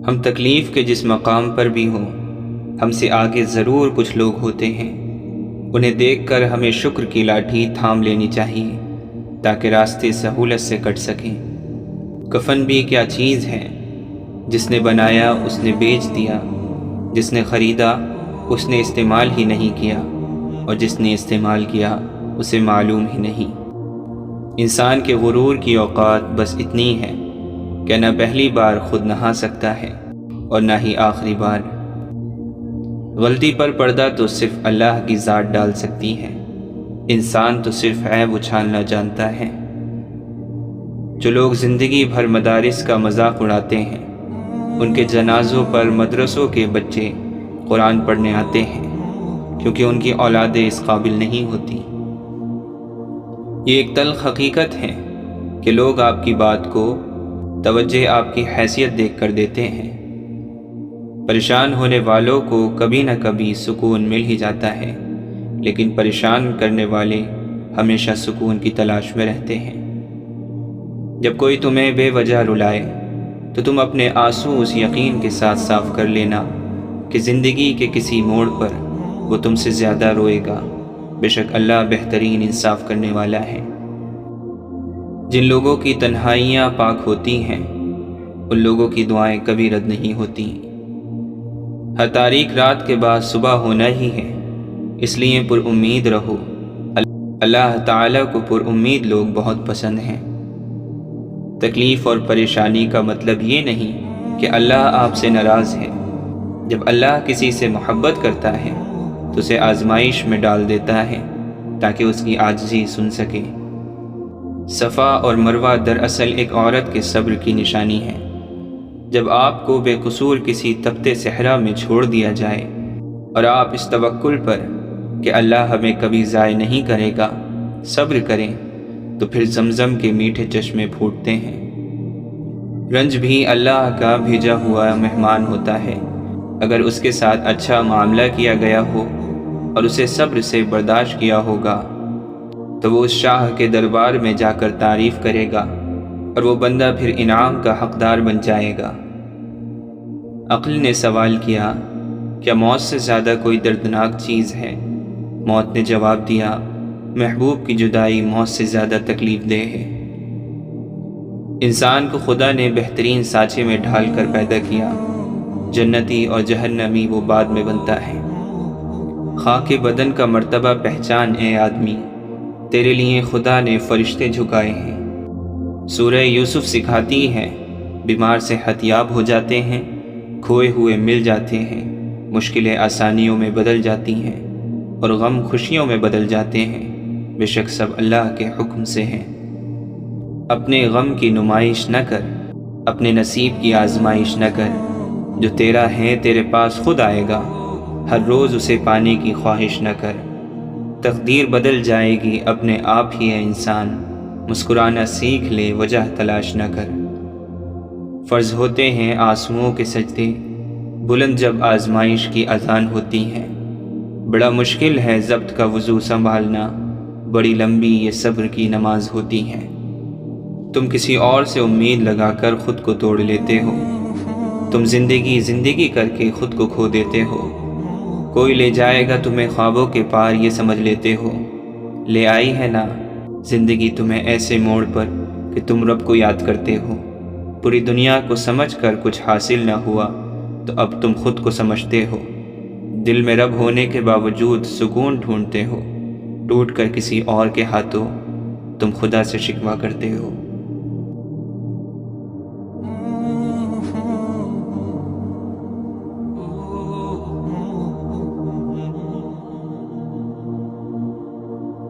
ہم تکلیف کے جس مقام پر بھی ہوں، ہم سے آگے ضرور کچھ لوگ ہوتے ہیں۔ انہیں دیکھ کر ہمیں شکر کی لاٹھی تھام لینی چاہیے تاکہ راستے سہولت سے کٹ سکیں۔ کفن بھی کیا چیز ہے، جس نے بنایا اس نے بیچ دیا، جس نے خریدا اس نے استعمال ہی نہیں کیا، اور جس نے استعمال کیا اسے معلوم ہی نہیں۔ انسان کے غرور کی اوقات بس اتنی ہے کہ نہ پہلی بار خود نہا سکتا ہے اور نہ ہی آخری بار۔ غلطی پر پردہ تو صرف اللہ کی ذات ڈال سکتی ہے، انسان تو صرف عیب اچھالنا جانتا ہے۔ جو لوگ زندگی بھر مدارس کا مذاق اڑاتے ہیں، ان کے جنازوں پر مدرسوں کے بچے قرآن پڑھنے آتے ہیں، کیونکہ ان کی اولادیں اس قابل نہیں ہوتی۔ یہ ایک تلخ حقیقت ہے کہ لوگ آپ کی بات کو توجہ آپ کی حیثیت دیکھ کر دیتے ہیں۔ پریشان ہونے والوں کو کبھی نہ کبھی سکون مل ہی جاتا ہے، لیکن پریشان کرنے والے ہمیشہ سکون کی تلاش میں رہتے ہیں۔ جب کوئی تمہیں بے وجہ رلائے تو تم اپنے آنسو اس یقین کے ساتھ صاف کر لینا کہ زندگی کے کسی موڑ پر وہ تم سے زیادہ روئے گا۔ بے شک اللہ بہترین انصاف کرنے والا ہے۔ جن لوگوں کی تنہائیاں پاک ہوتی ہیں، ان لوگوں کی دعائیں کبھی رد نہیں ہوتی۔ ہر تاریک رات کے بعد صبح ہونا ہی ہے، اس لیے پر امید رہو۔ اللہ تعالیٰ کو پر امید لوگ بہت پسند ہیں۔ تکلیف اور پریشانی کا مطلب یہ نہیں کہ اللہ آپ سے ناراض ہے۔ جب اللہ کسی سے محبت کرتا ہے تو اسے آزمائش میں ڈال دیتا ہے تاکہ اس کی عاجزی سن سکے۔ صفا اور مروہ دراصل ایک عورت کے صبر کی نشانی ہے۔ جب آپ کو بے قصور کسی تپتے صحرا میں چھوڑ دیا جائے اور آپ اس توکل پر کہ اللہ ہمیں کبھی ضائع نہیں کرے گا صبر کریں، تو پھر زمزم کے میٹھے چشمے پھوٹتے ہیں۔ رنج بھی اللہ کا بھیجا ہوا مہمان ہوتا ہے۔ اگر اس کے ساتھ اچھا معاملہ کیا گیا ہو اور اسے صبر سے برداشت کیا ہوگا تو وہ اس شاہ کے دربار میں جا کر تعریف کرے گا اور وہ بندہ پھر انعام کا حقدار بن جائے گا۔ عقل نے سوال کیا، کیا موت سے زیادہ کوئی دردناک چیز ہے؟ موت نے جواب دیا، محبوب کی جدائی موت سے زیادہ تکلیف دہ ہے۔ انسان کو خدا نے بہترین سانچے میں ڈھال کر پیدا کیا، جنتی اور جہنمی وہ بعد میں بنتا ہے۔ خاک بدن کا مرتبہ پہچان اے آدمی، تیرے لیے خدا نے فرشتے جھکائے ہیں۔ سورہ یوسف سکھاتی ہے، بیمار صحت یاب ہو جاتے ہیں، کھوئے ہوئے مل جاتے ہیں، مشکلیں آسانیوں میں بدل جاتی ہیں اور غم خوشیوں میں بدل جاتے ہیں۔ بے شک سب اللہ کے حکم سے ہیں۔ اپنے غم کی نمائش نہ کر، اپنے نصیب کی آزمائش نہ کر۔ جو تیرا ہے تیرے پاس خود آئے گا، ہر روز اسے پانے کی خواہش نہ کر۔ تقدیر بدل جائے گی اپنے آپ ہی ہے انسان، مسکرانا سیکھ لے وجہ تلاش نہ کر۔ فرض ہوتے ہیں آنسوؤں کے سجدے، بلند جب آزمائش کی اذان ہوتی ہے۔ بڑا مشکل ہے ضبط کا وضو سنبھالنا، بڑی لمبی یہ صبر کی نماز ہوتی ہے۔ تم کسی اور سے امید لگا کر خود کو توڑ لیتے ہو، تم زندگی کر کے خود کو کھو دیتے ہو۔ کوئی لے جائے گا تمہیں خوابوں کے پار یہ سمجھ لیتے ہو۔ لے آئی ہے نا زندگی تمہیں ایسے موڑ پر کہ تم رب کو یاد کرتے ہو۔ پوری دنیا کو سمجھ کر کچھ حاصل نہ ہوا تو اب تم خود کو سمجھتے ہو۔ دل میں رب ہونے کے باوجود سکون ڈھونڈتے ہو، ٹوٹ کر کسی اور کے ہاتھوں تم خدا سے شکوہ کرتے ہو۔